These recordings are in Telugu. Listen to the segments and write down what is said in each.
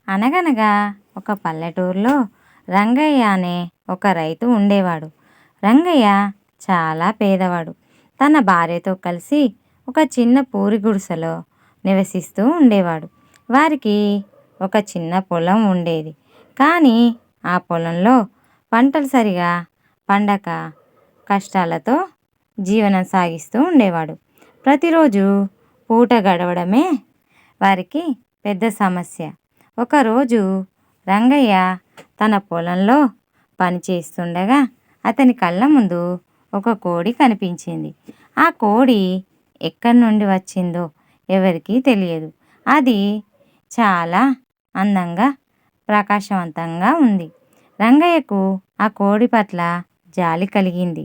అనగనగా ఒక పల్లెటూరులో రంగయ్య అనే ఒక రైతు ఉండేవాడు. రంగయ్య చాలా పేదవాడు. తన భార్యతో కలిసి ఒక చిన్న పూరి గుడిసెలో నివసిస్తూ ఉండేవాడు. వారికి ఒక చిన్న పొలం ఉండేది. కానీ ఆ పొలంలో పంటలు సరిగా పండక కష్టాలతో జీవనం సాగిస్తూ ఉండేవాడు. ప్రతిరోజు పూట గడవడమే వారికి పెద్ద సమస్య. ఒకరోజు రంగయ్య తన పొలంలో పని చేస్తుండగా అతని కళ్ళ ముందు ఒక కోడి కనిపించింది. ఆ కోడి ఎక్కడి నుండి వచ్చిందో ఎవరికీ తెలియదు. అది చాలా అందంగా ప్రకాశవంతంగా ఉంది. రంగయ్యకు ఆ కోడి పట్ల జాలి కలిగింది.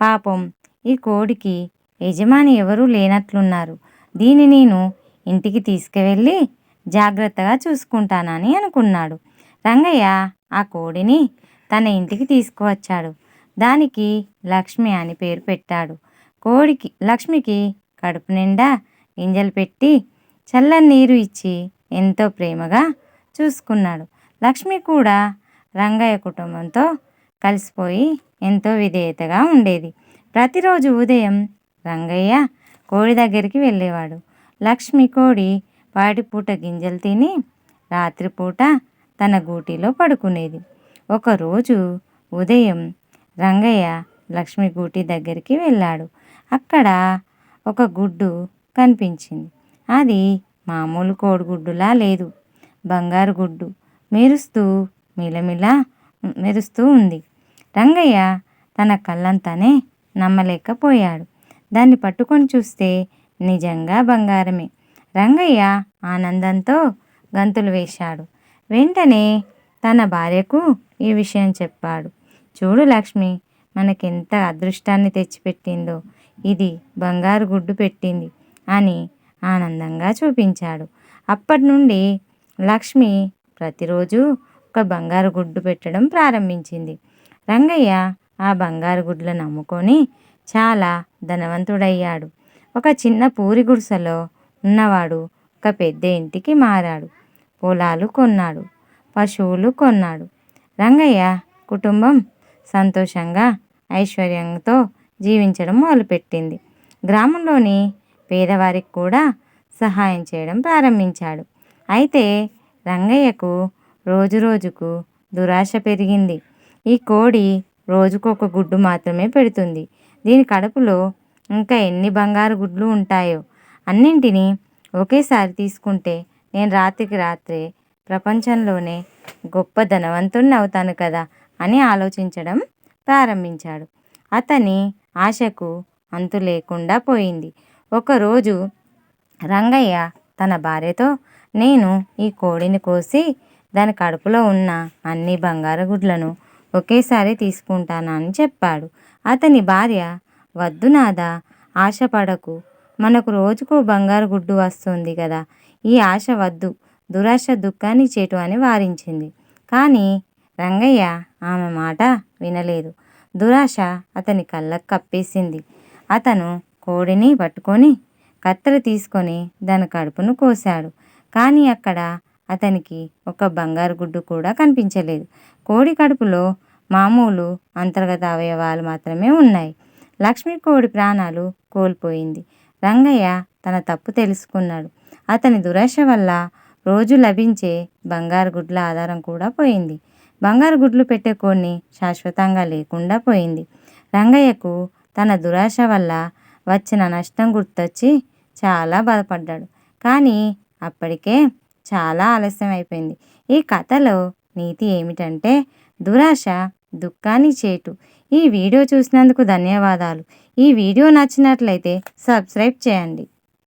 పాపం, ఈ కోడికి యజమాని ఎవరూ లేనట్లున్నారు. దీన్ని నేను ఇంటికి తీసుకువెళ్ళి జాగ్రత్తగా చూసుకుంటానని అనుకున్నాడు. రంగయ్య ఆ కోడిని తన ఇంటికి తీసుకువచ్చాడు. దానికి లక్ష్మి అని పేరు పెట్టాడు. లక్ష్మికి కడుపు నిండా గింజలు పెట్టి చల్లని నీరు ఇచ్చి ఎంతో ప్రేమగా చూసుకున్నాడు. లక్ష్మి కూడా రంగయ్య కుటుంబంతో కలిసిపోయి ఎంతో విధేయతగా ఉండేది. ప్రతిరోజు ఉదయం రంగయ్య కోడి దగ్గరికి వెళ్ళేవాడు. లక్ష్మి కోడి పాటిపూట గింజలు తిని రాత్రిపూట తన గూటిలో పడుకునేది. ఒకరోజు ఉదయం రంగయ్య లక్ష్మి గూటి దగ్గరికి వెళ్ళాడు. అక్కడ ఒక గుడ్డు కనిపించింది. అది మామూలు కోడిగుడ్డులా లేదు. బంగారు గుడ్డు మెరుస్తూ మిలమిలా మెరుస్తూ ఉంది. రంగయ్య తన కళ్ళంతానే నమ్మలేకపోయాడు. దాన్ని పట్టుకొని చూస్తే నిజంగా బంగారమే. రంగయ్య ఆనందంతో గంతులు వేశాడు. వెంటనే తన భార్యకు ఈ విషయం చెప్పాడు. చూడు లక్ష్మి, మనకెంత అదృష్టాన్ని తెచ్చిపెట్టిందో, ఇది బంగారు గుడ్డు పెట్టింది అని ఆనందంగా చూపించాడు. అప్పటి నుండి లక్ష్మి ప్రతిరోజు ఒక బంగారు గుడ్డు పెట్టడం ప్రారంభించింది. రంగయ్య ఆ బంగారు గుడ్లను అమ్ముకొని చాలా ధనవంతుడయ్యాడు. ఒక చిన్న పూరి గుడిసెలో ఉన్నవాడు ఒక పెద్ద ఇంటికి మారాడు. పొలాలు కొన్నాడు, పశువులు కొన్నాడు. రంగయ్య కుటుంబం సంతోషంగా ఐశ్వర్యంతో జీవించడం మొదలుపెట్టింది. గ్రామంలోని పేదవారికి కూడా సహాయం చేయడం ప్రారంభించాడు. అయితే రంగయ్యకు రోజురోజుకు దురాశ పెరిగింది. ఈ కోడి రోజుకొక గుడ్డు మాత్రమే పెడుతుంది. దీని కడుపులో ఇంకా ఎన్ని బంగారు గుడ్లు ఉంటాయో. అన్నింటినీ ఒకేసారి తీసుకుంటే నేను రాత్రికి రాత్రే ప్రపంచంలోనే గొప్ప ధనవంతుణ్ణి అవుతాను కదా అని ఆలోచించడం ప్రారంభించాడు. అతని ఆశకు అంతు లేకుండా పోయింది. ఒకరోజు రంగయ్య తన భార్యతో, నేను ఈ కోడిని కోసి దాని కడుపులో ఉన్న అన్ని బంగారు గుడ్లను ఒకేసారి తీసుకుంటానని చెప్పాడు. అతని భార్య, వద్దు నాదా, ఆశపడకు, మనకు రోజుకో బంగారు గుడ్డు వస్తుంది కదా, ఈ ఆశ వద్దు, దురాశ దుఃఖాన్ని చేటు అని వారించింది. కానీ రంగయ్య ఆమె మాట వినలేదు. దురాశ అతని కళ్ళకు కప్పేసింది. అతను కోడిని పట్టుకొని కత్తెర తీసుకొని దాని కడుపును కోశాడు. కానీ అక్కడ అతనికి ఒక బంగారు గుడ్డు కూడా కనిపించలేదు. కోడి కడుపులో మామూలు అంతర్గత అవయవాలు మాత్రమే ఉన్నాయి. లక్ష్మి కోడి ప్రాణాలు కోల్పోయింది. రంగయ్య తన తప్పు తెలుసుకున్నాడు. అతని దురాశ వల్ల రోజు లభించే బంగారు గుడ్ల ఆధారం కూడా పోయింది. బంగారు గుడ్లు పెట్టే కోడిని శాశ్వతంగా లేకుండా పోయింది. రంగయ్యకు తన దురాశ వల్ల వచ్చిన నష్టం గుర్తొచ్చి చాలా బాధపడ్డాడు. కానీ అప్పటికే చాలా ఆలస్యం అయిపోయింది. ఈ కథలో నీతి ఏమిటంటే, దురాశ దుఃఖాన్ని చేటు. ఈ వీడియో చూసినందుకు ధన్యవాదాలు. ఈ వీడియో నచ్చినట్లయితే సబ్స్క్రైబ్ చేయండి.